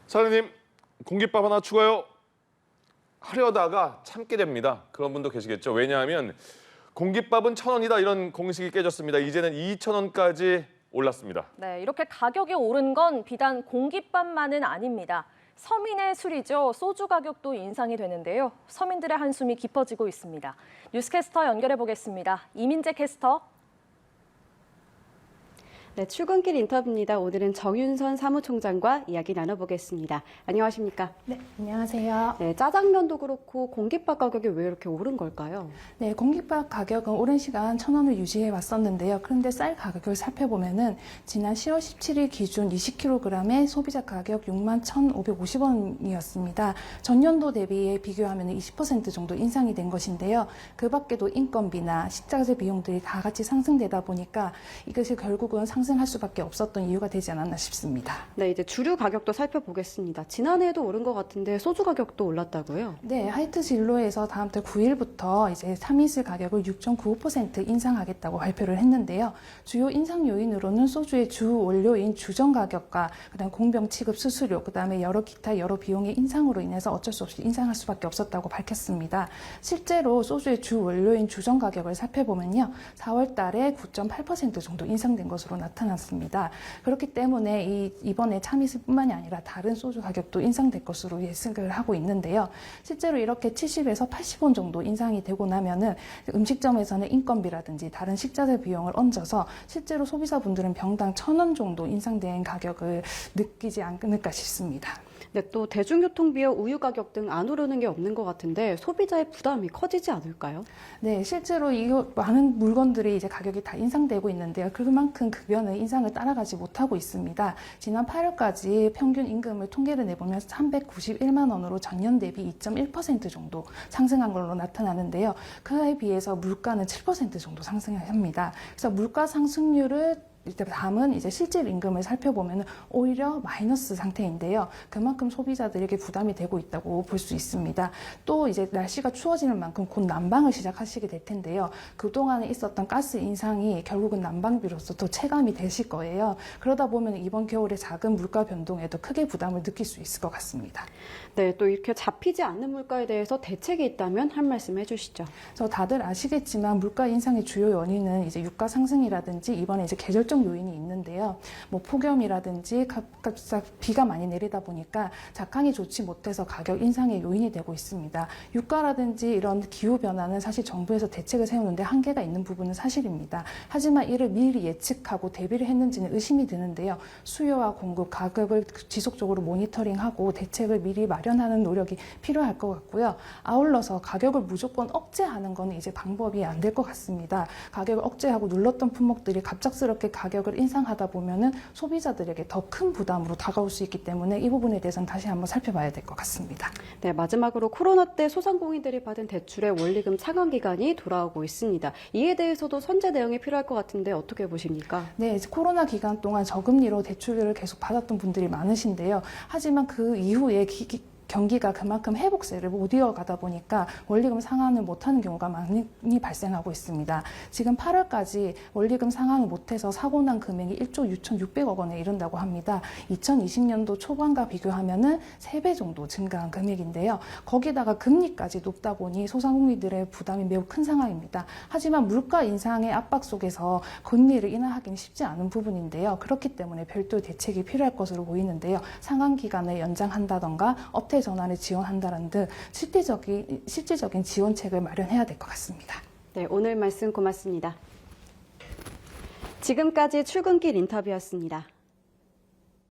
사장님, 공깃밥 하나 추가요. 하려다가 참게 됩니다. 그런 분도 계시겠죠. 왜냐하면 공깃밥은 1,000원이다 이런 공식이 깨졌습니다. 이제는 2,000원까지 올랐습니다. 네, 이렇게 가격이 오른 건 비단 공깃밥만은 아닙니다. 서민의 술이죠. 소주 가격도 인상이 되는데요. 서민들의 한숨이 깊어지고 있습니다. 뉴스캐스터 연결해 보겠습니다. 이민재 캐스터. 네, 출근길 인터뷰입니다. 오늘은 정윤선 사무총장과 이야기 나눠보겠습니다. 안녕하십니까? 네, 안녕하세요. 네, 짜장면도 그렇고 공깃밥 가격이 왜 이렇게 오른 걸까요? 네, 공깃밥 가격은 오랜 시간 1,000원을 유지해 왔었는데요. 그런데 쌀 가격을 살펴보면은 지난 10월 17일 기준 20kg의 소비자 가격 61,550원이었습니다. 전년도 대비에 비교하면 20% 정도 인상이 된 것인데요. 그 밖에도 인건비나 식자재 비용들이 다 같이 상승되다 보니까 이것이 결국은 상승할 수밖에 없었던 이유가 되지 않았나 싶습니다. 네, 이제 주류 가격도 살펴보겠습니다. 지난해에도 오른 것 같은데 소주 가격도 올랐다고요? 네, 하이트 진로에서 다음 달 9일부터 이제 참이슬 가격을 6.95% 인상하겠다고 발표를 했는데요. 주요 인상 요인으로는 소주의 주 원료인 주전 가격과 그다음 공병 취급 수수료, 그다음에 여러 비용의 인상으로 인해서 어쩔 수 없이 인상할 수밖에 없었다고 밝혔습니다. 실제로 소주의 주 원료인 주전 가격을 살펴보면요, 4월 달에 9.8% 정도 인상된 것으로 나타났습니다. 그렇기 때문에 이번에 참이슬뿐만이 아니라 다른 소주 가격도 인상될 것으로 예측을 하고 있는데요. 실제로 이렇게 70에서 80원 정도 인상이 되고 나면은 음식점에서는 인건비라든지 다른 식자재 비용을 얹어서 실제로 소비자분들은 병당 1,000원 정도 인상된 가격을 느끼지 않을까 싶습니다. 네, 또 대중교통비와 우유 가격 등 안 오르는 게 없는 것 같은데 소비자의 부담이 커지지 않을까요? 네, 실제로 많은 물건들이 이제 가격이 다 인상되고 있는데요. 그만큼 급여는 인상을 따라가지 못하고 있습니다. 지난 8월까지 평균 임금을 통계를 내보면 391만 원으로 전년 대비 2.1% 정도 상승한 걸로 나타나는데요. 그에 비해서 물가는 7% 정도 상승합니다. 그래서 물가 상승률을 다음은 이제 실질 임금을 살펴보면 오히려 마이너스 상태인데요. 그만큼 소비자들에게 부담이 되고 있다고 볼 수 있습니다. 또 이제 날씨가 추워지는 만큼 곧 난방을 시작하시게 될 텐데요. 그동안에 있었던 가스 인상이 결국은 난방비로서 더 체감이 되실 거예요. 그러다 보면 이번 겨울에 작은 물가 변동에도 크게 부담을 느낄 수 있을 것 같습니다. 네, 또 이렇게 잡히지 않는 물가에 대해서 대책이 있다면 한 말씀 해주시죠. 그래서 다들 아시겠지만 물가 인상의 주요 원인은 이제 유가 상승이라든지 이번에 이제 계절적 요인이 있는데요. 뭐 폭염이라든지 갑자기 비가 많이 내리다 보니까 작황이 좋지 못해서 가격 인상의 요인이 되고 있습니다. 유가라든지 이런 기후 변화는 사실 정부에서 대책을 세우는데 한계가 있는 부분은 사실입니다. 하지만 이를 미리 예측하고 대비를 했는지는 의심이 드는데요. 수요와 공급, 가격을 지속적으로 모니터링하고 대책을 미리 마련하는 노력이 필요할 것 같고요. 아울러서 가격을 무조건 억제하는 건 이제 방법이 안 될 것 같습니다. 가격을 억제하고 눌렀던 품목들이 갑작스럽게 가격을 인상하다 보면은 소비자들에게 더 큰 부담으로 다가올 수 있기 때문에 이 부분에 대해서는 다시 한번 살펴봐야 될 것 같습니다. 네, 마지막으로 코로나 때 소상공인들이 받은 대출의 원리금 차감 기간이 돌아오고 있습니다. 이에 대해서도 선제 대응이 필요할 것 같은데 어떻게 보십니까? 네, 코로나 기간 동안 저금리로 대출을 계속 받았던 분들이 많으신데요. 하지만 그 이후에 경기가 그만큼 회복세를 못 이어가다 보니까 원리금 상환을 못하는 경우가 많이 발생하고 있습니다. 지금 8월까지 원리금 상환을 못해서 사고 난 금액이 1조 6,600억 원에 이른다고 합니다. 2020년도 초반과 비교하면은 3배 정도 증가한 금액인데요. 거기다가 금리까지 높다 보니 소상공인들의 부담이 매우 큰 상황입니다. 하지만 물가 인상의 압박 속에서 금리를 인하하기는 쉽지 않은 부분인데요. 그렇기 때문에 별도 대책이 필요할 것으로 보이는데요. 상환 기간을 연장한다던가 업태 전환을 지원한다는 등 실질적인 지원책을 마련해야 될 것 같습니다. 네, 오늘 말씀 고맙습니다. 지금까지 출근길 인터뷰였습니다.